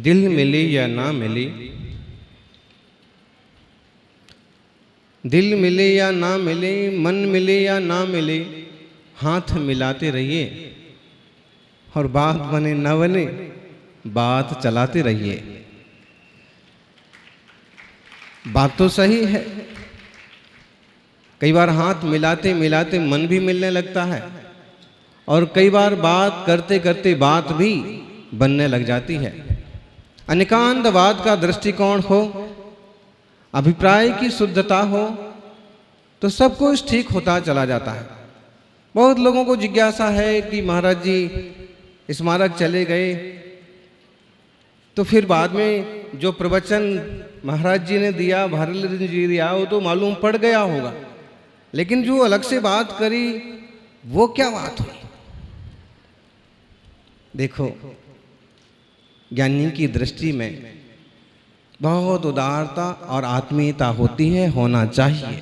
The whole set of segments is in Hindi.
दिल मिले या ना मिले, दिल मिले या ना मिले, मन मिले या ना मिले, हाथ मिलाते रहिए और बात बने न बने बात चलाते रहिए। बात तो सही है, कई बार हाथ मिलाते मिलाते मन भी मिलने लगता है और कई बार बात करते करते बात भी बनने लग जाती है। अनेकांतवाद का दृष्टिकोण हो, अभिप्राय की शुद्धता हो तो सब कुछ ठीक होता चला जाता है। बहुत लोगों को जिज्ञासा है कि महाराज जी स्मारक चले गए तो फिर बाद में जो प्रवचन महाराज जी ने दिया, भारत जी दिया, वो तो मालूम पड़ गया होगा, लेकिन जो अलग से बात करी वो क्या बात हुई। देखो, ज्ञानी की दृष्टि में बहुत उदारता और आत्मीयता होती है, होना चाहिए।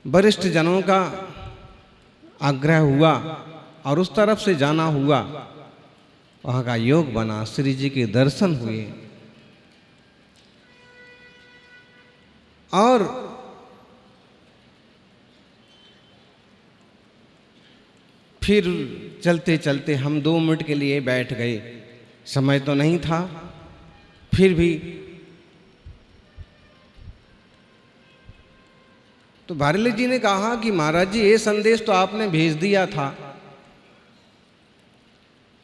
वरिष्ठ जनों का आग्रह हुआ और उस तरफ से जाना हुआ, वहां का योग बना, श्री जी के दर्शन हुए और फिर चलते चलते हम 2 मिनट के लिए बैठ गए। समय तो नहीं था, फिर भी तो भारत जी ने कहा कि महाराज जी ये संदेश तो आपने भेज दिया था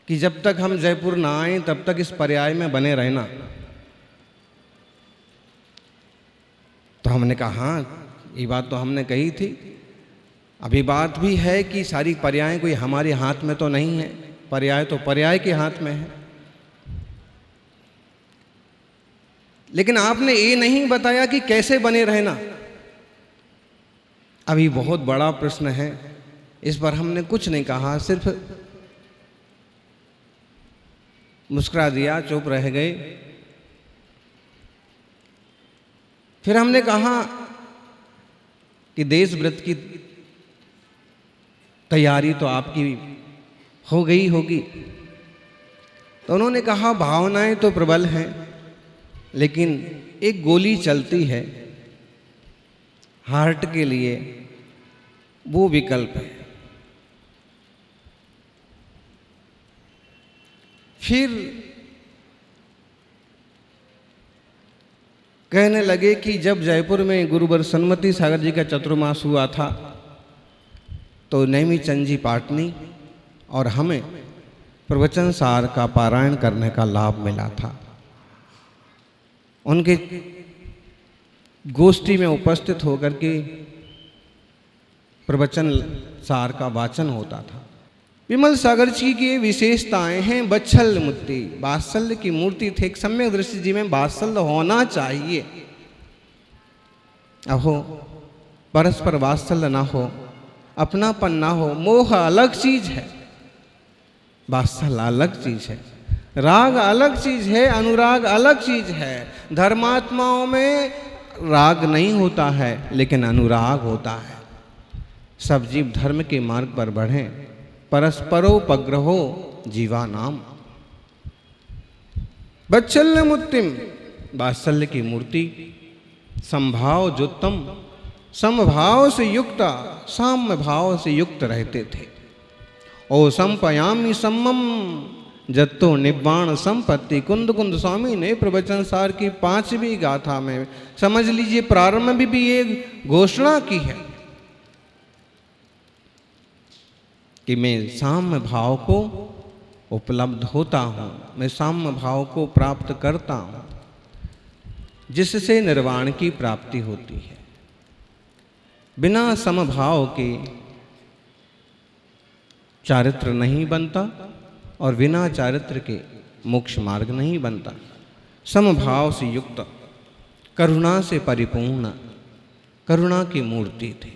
कि जब तक हम जयपुर ना आए तब तक इस पर्याय में बने रहना। तो हमने कहा हाँ, ये बात तो हमने कही थी। अभी बात भी है कि सारी पर्याय कोई हमारे हाथ में तो नहीं है, पर्याय तो पर्याय के हाथ में है। लेकिन आपने ये नहीं बताया कि कैसे बने रहना। अभी बहुत बड़ा प्रश्न है, इस पर हमने कुछ नहीं कहा, सिर्फ मुस्कुरा दिया, चुप रह गए। फिर हमने कहा कि देश व्रत की तैयारी तो आपकी हो गई होगी। तो उन्होंने कहा भावनाएं तो प्रबल हैं, लेकिन एक गोली चलती है हार्ट के लिए, वो विकल्प है। फिर कहने लगे कि जब जयपुर में गुरुवर सन्मति सागर जी का चतुर्मास हुआ था तो नेमी चंद जी पाटनी और हमें प्रवचन सार का पारायण करने का लाभ मिला था। उनके गोष्ठी में उपस्थित होकर के प्रवचन सार का वाचन होता था। विमल सागर जी की विशेषताएं हैं बच्छल मूर्ति, वात्सल्य की मूर्ति थे। एक सम्यक दृष्टि जी में वात्सल्य होना चाहिए। अहो परस्पर वात्सल्य ना हो, अपनापन ना हो, मोह अलग चीज है, वात्सल्य अलग चीज है, राग अलग चीज है, अनुराग अलग चीज है। धर्मात्माओं में राग नहीं होता है लेकिन अनुराग होता है। सब जीव धर्म के मार्ग पर बढ़ें, परस्परोपग्रहो जीवा नाम। बच्छल्य मुत्तिम, वात्सल्य की मूर्ति, समभाव जुत्तम, समभाव से युक्ता, साम्य भाव से युक्त रहते थे। ओ संपयामी सम्मम जत्तो निब्बाण संपत्ति। कुंद कुंद स्वामी ने प्रवचन सार की 5वीं गाथा में समझ लीजिए प्रारंभ में भी ये घोषणा की है कि मैं साम्य भाव को उपलब्ध होता हूँ, मैं साम्य भाव को प्राप्त करता हूँ, जिससे निर्वाण की प्राप्ति होती है। बिना समभाव के चारित्र नहीं बनता और बिना चारित्र के मोक्ष मार्ग नहीं बनता। समभाव से युक्त, करुणा से परिपूर्ण, करुणा की मूर्ति थी।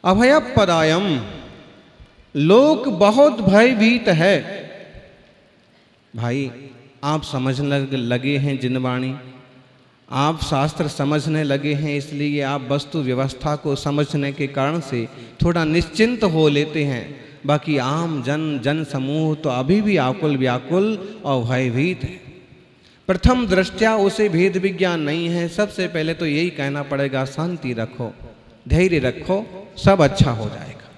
अभयपदायम, लोक बहुत भयभीत है। भाई आप समझने लगे हैं जिनवाणी, आप शास्त्र समझने लगे हैं, इसलिए आप वस्तु व्यवस्था को समझने के कारण से थोड़ा निश्चिंत हो लेते हैं। बाकी आम जन समूह तो अभी भी आकुल व्याकुल और भयभीत है। प्रथम दृष्टया उसे भेद विज्ञान नहीं है। सबसे पहले तो यही कहना पड़ेगा, शांति रखो, धैर्य रखो, सब अच्छा हो जाएगा।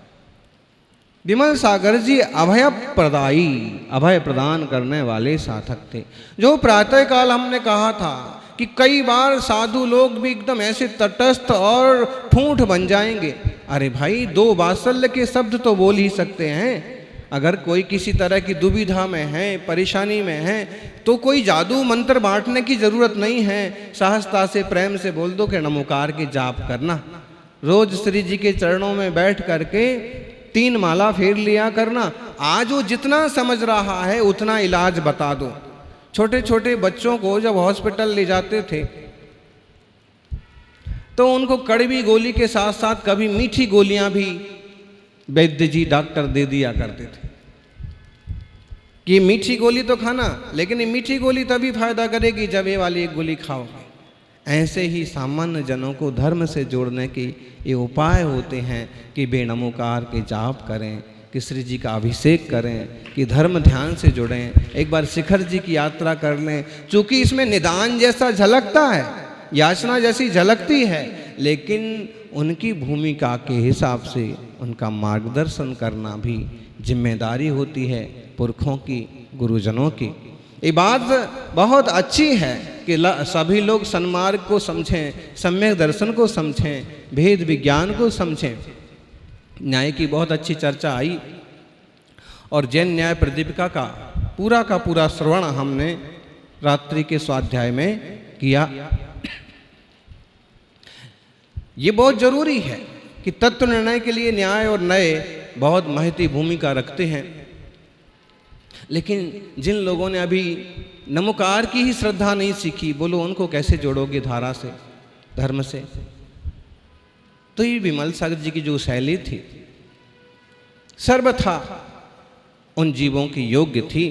विमल सागर जी अभय प्रदायी, अभय प्रदान करने वाले साधक थे। जो प्रातः काल हमने कहा था कि कई बार साधु लोग भी एकदम ऐसे तटस्थ और ठूंठ बन जाएंगे। अरे भाई, दो वात्सल्य के शब्द तो बोल ही सकते हैं। अगर कोई किसी तरह की दुविधा में है, परेशानी में है, तो कोई जादू मंत्र बांटने की जरूरत नहीं है। सहजता से प्रेम से बोल दो कि नमोकार के जाप करना, रोज श्री जी के चरणों में बैठ करके 3 माला फेर लिया करना। आज वो जितना समझ रहा है उतना इलाज बता दो। छोटे छोटे बच्चों को जब हॉस्पिटल ले जाते थे तो उनको कड़वी गोली के साथ साथ कभी मीठी गोलियां भी वैद्य जी डॉक्टर दे दिया करते थे कि मीठी गोली तो खाना, लेकिन ये मीठी गोली तभी फायदा करेगी जब ये वाली एक गोली खाओगे। ऐसे ही सामान्य जनों को धर्म से जोड़ने के ये उपाय होते हैं कि बेनमोकार के जाप करें, कि श्री जी का अभिषेक करें, कि धर्म ध्यान से जुड़ें, एक बार शिखर जी की यात्रा कर लें। चूँकि इसमें निदान जैसा झलकता है, याचना जैसी झलकती है, लेकिन उनकी भूमिका के हिसाब से उनका मार्गदर्शन करना भी जिम्मेदारी होती है पुरखों की, गुरुजनों की। ये बात बहुत अच्छी है कि सभी लोग सन्मार्ग को समझें, सम्यक दर्शन को समझें, भेद विज्ञान को समझें। न्याय की बहुत अच्छी चर्चा आई और जैन न्याय प्रदीपिका का पूरा श्रवण हमने रात्रि के स्वाध्याय में किया। ये बहुत जरूरी है कि तत्व निर्णय के लिए न्याय और न्याय बहुत महती भूमिका रखते हैं। लेकिन जिन लोगों ने अभी नमोकार की ही श्रद्धा नहीं सीखी, बोलो उनको कैसे जोड़ोगे धारा से, धर्म से? तो ये विमल सागर जी की जो शैली थी सर्वथा उन जीवों की योग्य थी।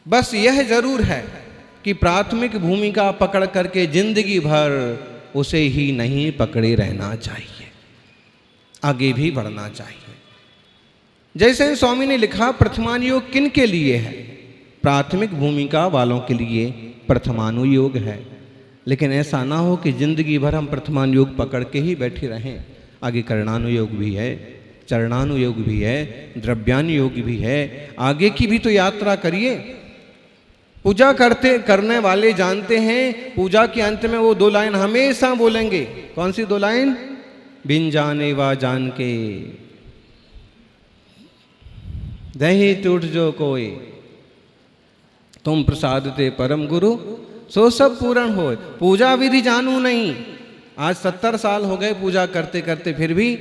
बस यह जरूर है कि प्राथमिक भूमिका पकड़ करके जिंदगी भर उसे ही नहीं पकड़े रहना चाहिए, आगे भी बढ़ना चाहिए। जैसे स्वामी ने लिखा, प्रथमानुयोग किन के लिए है? प्राथमिक भूमिका वालों के लिए प्रथमानुयोग है। लेकिन ऐसा ना हो कि जिंदगी भर हम प्रथमानुयोग पकड़ के ही बैठे रहें। आगे करणानुयोग भी है, चरणानुयोग भी है, द्रव्यानुयोग भी है, आगे की भी तो यात्रा करिए। पूजा करने वाले जानते हैं, पूजा के अंत में वो 2 लाइन हमेशा बोलेंगे। कौन सी 2 लाइन? बिन जाने वा जान के दही टूट जो कोई, तुम प्रसाद ते परम गुरु सो सब पूर्ण हो। पूजा विधि जानू नहीं। आज 70 साल हो गए पूजा करते करते, फिर भी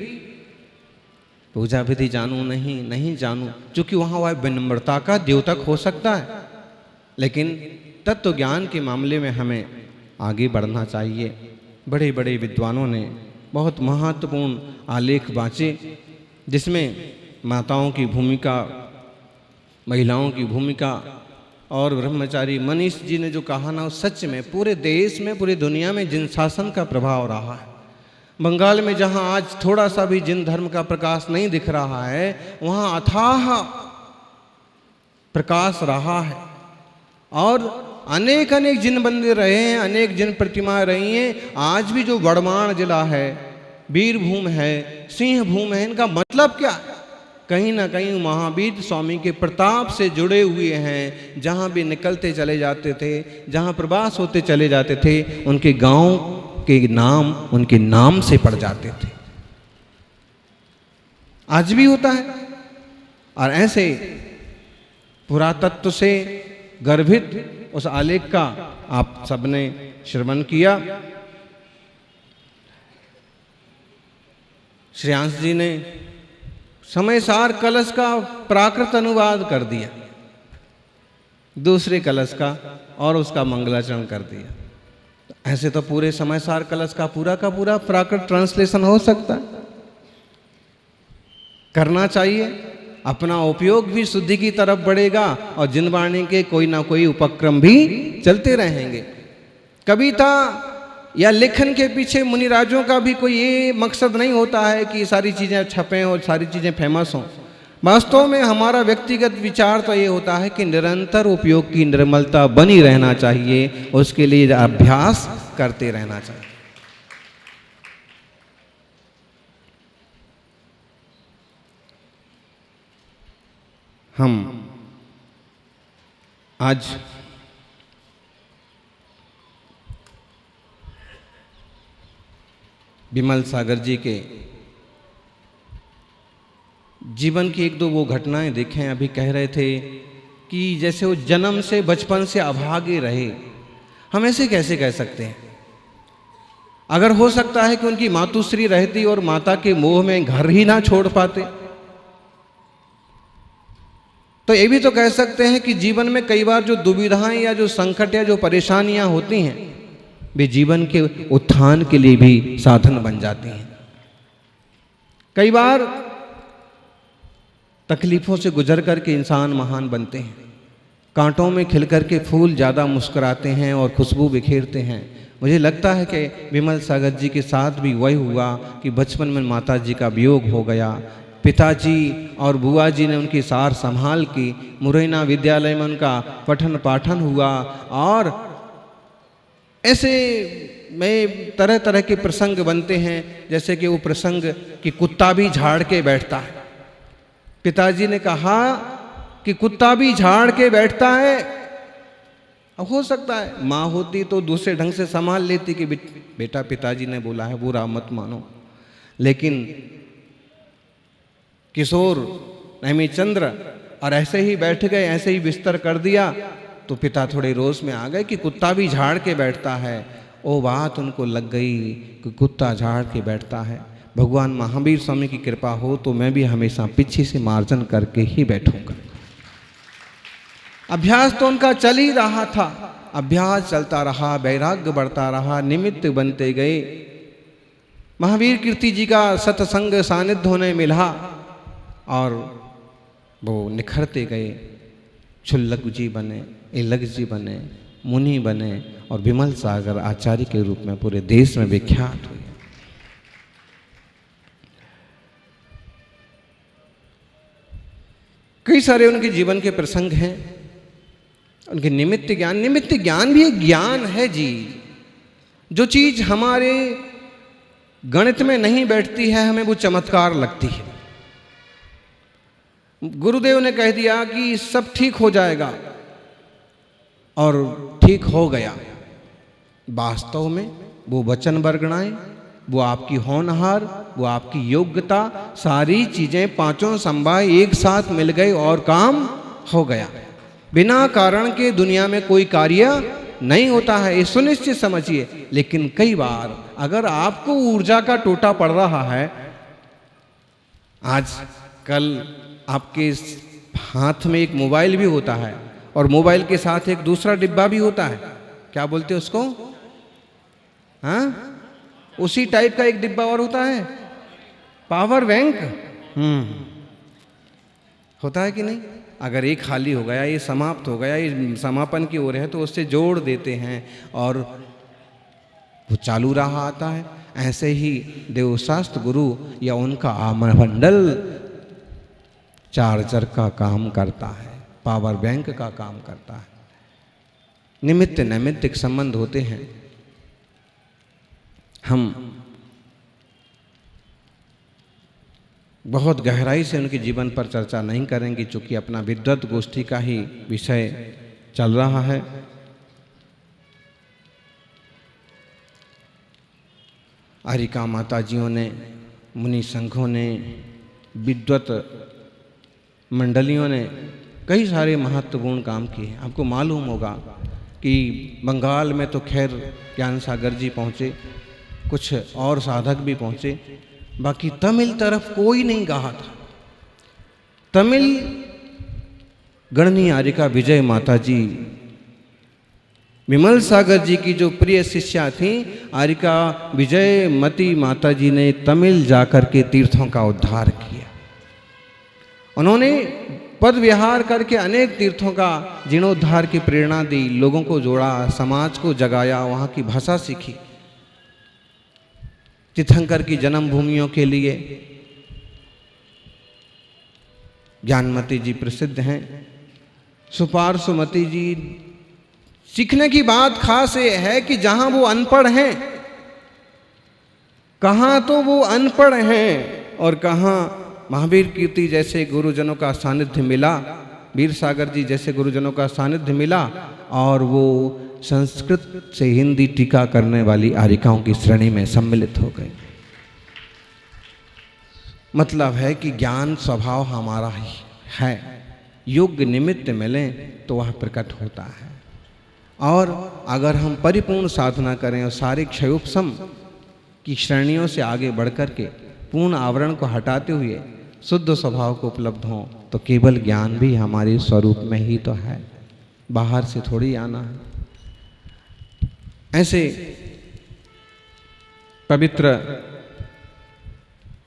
पूजा विधि जानू नहीं जानू। क्योंकि वहाँ वह विनम्रता का द्योतक हो सकता है, लेकिन तत्व ज्ञान के मामले में हमें आगे बढ़ना चाहिए। बड़े बड़े विद्वानों ने बहुत महत्वपूर्ण आलेख बाँचे, जिसमें माताओं की भूमिका, महिलाओं की भूमिका और ब्रह्मचारी मनीष जी ने जो कहा ना, सच में पूरे देश में, पूरी दुनिया में जिन शासन का प्रभाव रहा है। बंगाल में जहाँ आज थोड़ा सा भी जिन धर्म का प्रकाश नहीं दिख रहा है, वहाँ अथाह प्रकाश रहा है। और अनेक जिन मंदिर रहे हैं, अनेक जिन प्रतिमाएं रही हैं। आज भी जो वर्धमान जिला है, वीरभूम है, सिंहभूम है, इनका मतलब क्या है? कहीं ना कहीं महावीर स्वामी के प्रताप से जुड़े हुए हैं। जहाँ भी निकलते चले जाते थे, जहाँ प्रवास होते चले जाते थे, उनके गांव के नाम उनके नाम से पड़ जाते थे। आज भी होता है। और ऐसे पुरातत्व से गर्भित उस आलेख का आप सबने श्रवण किया। श्रेयांश जी ने समयसार कलश का प्राकृत अनुवाद कर दिया, दूसरे कलश का और उसका मंगलाचरण कर दिया। ऐसे तो पूरे समयसार कलश का पूरा प्राकृत ट्रांसलेशन हो सकता है, करना चाहिए। अपना उपयोग भी शुद्धि की तरफ बढ़ेगा और जिनवाणी के कोई ना कोई उपक्रम भी चलते रहेंगे। कविता या लेखन के पीछे मुनिराजों का भी कोई ये मकसद नहीं होता है कि सारी चीज़ें छपें और सारी चीज़ें फेमस हों। वास्तव में हमारा व्यक्तिगत विचार तो ये होता है कि निरंतर उपयोग की निर्मलता बनी रहना चाहिए, उसके लिए अभ्यास करते रहना चाहिए। हम आज विमल सागर जी के जीवन की एक दो वो घटनाएं देखें। अभी कह रहे थे कि जैसे वो जन्म से बचपन से अभागे रहे, हम ऐसे कैसे कह सकते हैं? अगर हो सकता है कि उनकी मातुश्री रहती और माता के मोह में घर ही ना छोड़ पाते, तो ये भी तो कह सकते हैं कि जीवन में कई बार जो दुविधाएं या जो संकट या जो परेशानियां होती हैं, वे जीवन के उत्थान के लिए भी साधन बन जाती हैं। कई बार तकलीफों से गुजर करके इंसान महान बनते हैं। कांटों में खिल करके फूल ज़्यादा मुस्कुराते हैं और खुशबू बिखेरते हैं। मुझे लगता है कि विमल सागर जी के साथ भी वही हुआ कि बचपन में माता जी का वियोग हो गया। पिताजी और बुआ जी ने उनकी सार संभाल की। मुरैना विद्यालय में उनका पठन पाठन हुआ और ऐसे में तरह तरह के प्रसंग बनते हैं, जैसे कि वो प्रसंग कि कुत्ता भी झाड़ के बैठता है। पिताजी ने कहा कि कुत्ता भी झाड़ के बैठता है। अब हो सकता है माँ होती तो दूसरे ढंग से संभाल लेती कि बेटा पिताजी ने बोला है, बुरा मत मानो। लेकिन किशोर नेमिचंद्र और ऐसे ही बैठ गए, ऐसे ही बिस्तर कर दिया, तो पिता थोड़े रोष में आ गए कि कुत्ता भी झाड़ के बैठता है। वो बात उनको लग गई कि कुत्ता झाड़ के बैठता है। भगवान महावीर स्वामी की कृपा हो तो मैं भी हमेशा पीछे से मार्जन करके ही बैठूंगा। अभ्यास तो उनका चल ही रहा था, अभ्यास चलता रहा, वैराग्य बढ़ता रहा, निमित्त बनते गए। महावीर कीर्ति जी का सत्संग सानिध्य होने मिला और वो निखरते गए। क्षुल्लक जी बने, इलक जी बने, मुनि बने और विमल सागर आचार्य के रूप में पूरे देश में विख्यात हुए। कई सारे उनके जीवन के प्रसंग हैं। उनके निमित्त ज्ञान भी एक ज्ञान है जी। जो चीज हमारे गणित में नहीं बैठती है, हमें वो चमत्कार लगती है। गुरुदेव ने कह दिया कि सब ठीक हो जाएगा और ठीक हो गया। वास्तव में वो वचन वर्गणाएं, वो आपकी होनहार, वो आपकी योग्यता, सारी चीजें पांचों संभाय एक साथ मिल गए और काम हो गया। बिना कारण के दुनिया में कोई कार्य नहीं होता है, ये सुनिश्चित समझिए। लेकिन कई बार अगर आपको ऊर्जा का टोटा पड़ रहा है, आज कल आपके हाथ में एक मोबाइल भी होता है और मोबाइल के साथ एक दूसरा डिब्बा भी होता है, क्या बोलते हैं उसको? हाँ, उसी टाइप का एक डिब्बा और होता है, पावर बैंक। होता है कि नहीं? अगर एक खाली हो गया, ये समाप्त हो गया, ये समापन की ओर है, तो उससे जोड़ देते हैं और वो चालू रहा आता है। ऐसे ही देवशास्त्र गुरु या उनका आमंडल चार्जर का काम करता है, पावर बैंक का काम करता है। निमित्त नैमित्तिक संबंध होते हैं। हम बहुत गहराई से उनके जीवन पर चर्चा नहीं करेंगे, चूंकि अपना विद्वत गोष्ठी का ही विषय चल रहा है। हरिका माताजियों ने, मुनि संघों ने, विद्वत मंडलियों ने कई सारे महत्वपूर्ण काम किए हैं। आपको मालूम होगा कि बंगाल में तो खैर ज्ञान सागर जी पहुँचे, कुछ और साधक भी पहुँचे, बाकी तमिल तरफ कोई नहीं कहा था। तमिल गणनी आरिका विजय माता जी, विमल सागर जी की जो प्रिय शिष्या थी आरिका विजय मती माता जी ने तमिल जाकर के तीर्थों का उद्धार किया। उन्होंने पद विहार करके अनेक तीर्थों का जीर्णोद्धार की प्रेरणा दी, लोगों को जोड़ा, समाज को जगाया, वहाँ की भाषा सीखी। तीर्थंकर की जन्मभूमियों के लिए ज्ञानमती जी प्रसिद्ध हैं, सुपार्श्वमती जी। सीखने की बात खास ये है कि जहां वो अनपढ़ हैं, कहां तो वो अनपढ़ हैं और कहां महावीर कीर्ति जैसे गुरुजनों का सानिध्य मिला, वीर सागर जी जैसे गुरुजनों का सानिध्य मिला और वो संस्कृत से हिंदी टीका करने वाली आर्यिकाओं की श्रेणी में सम्मिलित हो गए। मतलब है कि ज्ञान स्वभाव हमारा ही है, योग्य निमित्त मिले तो वह प्रकट होता है। और अगर हम परिपूर्ण साधना करें और सारे क्षयोपशम की श्रेणियों से आगे बढ़कर के पूर्ण आवरण को हटाते हुए शुद्ध स्वभाव को उपलब्ध हों, तो केवल ज्ञान भी हमारे स्वरूप में ही तो है, बाहर से थोड़ी आना है। ऐसे पवित्र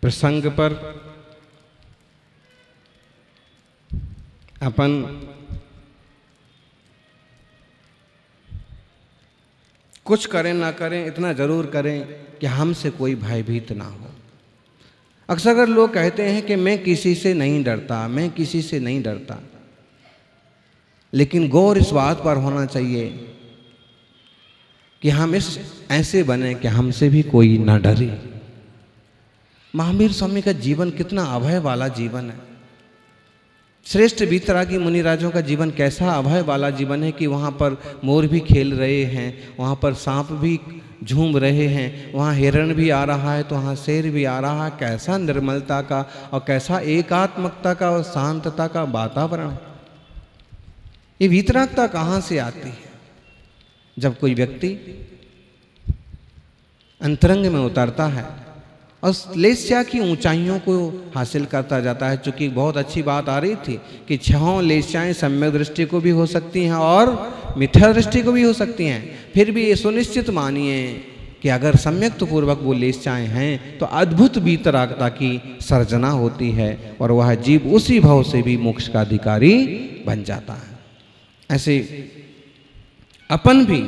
प्रसंग पर अपन कुछ करें ना करें, इतना जरूर करें कि हमसे कोई भयभीत ना हो। अक्सर लोग कहते हैं कि मैं किसी से नहीं डरता, मैं किसी से नहीं डरता, लेकिन गौर इस बात पर होना चाहिए कि हम इस ऐसे बने कि हमसे भी कोई ना डरे। महावीर स्वामी का जीवन कितना अभय वाला जीवन है। श्रेष्ठ वीतरागी मुनिराजों का जीवन कैसा अभय वाला जीवन है कि वहाँ पर मोर भी खेल रहे हैं, वहाँ पर सांप भी झूम रहे हैं, वहाँ हिरण भी आ रहा है तो वहाँ शेर भी आ रहा है। कैसा निर्मलता का और कैसा एकात्मकता का और शांतता का वातावरण है। ये वीतरागता कहाँ से आती है? जब कोई व्यक्ति अंतरंग में उतरता है और लेस्या की ऊंचाइयों को हासिल करता जाता है। चूंकि बहुत अच्छी बात आ रही थी कि 6 लेस्याएं सम्यक दृष्टि को भी हो सकती हैं और मिथ्या दृष्टि को भी हो सकती हैं। फिर भी ये सुनिश्चित मानिए कि अगर सम्यक पूर्वक वो लेस्याएं हैं तो अद्भुत वीतरागता की सर्जना होती है और वह जीव उसी भाव से भी मोक्ष का अधिकारी बन जाता है। ऐसे अपन भी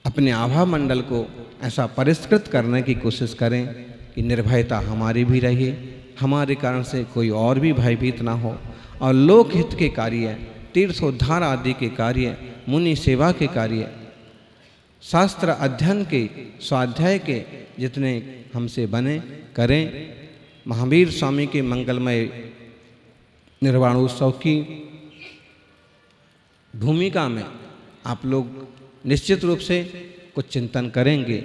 अपने आभा मंडल को ऐसा परिष्कृत करने की कोशिश करें कि निर्भयता हमारी भी रहे, हमारे कारण से कोई और भी भयभीत ना हो और लोकहित के कार्य, तीर्थोद्धार आदि के कार्य, मुनि सेवा के कार्य, शास्त्र अध्ययन के, स्वाध्याय के जितने हमसे बने करें। महावीर स्वामी के मंगलमय निर्वाणोत्सव की भूमिका में आप लोग निश्चित रूप से कुछ चिंतन करेंगे।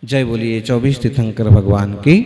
जय बोलिए 24 तीर्थंकर भगवान की।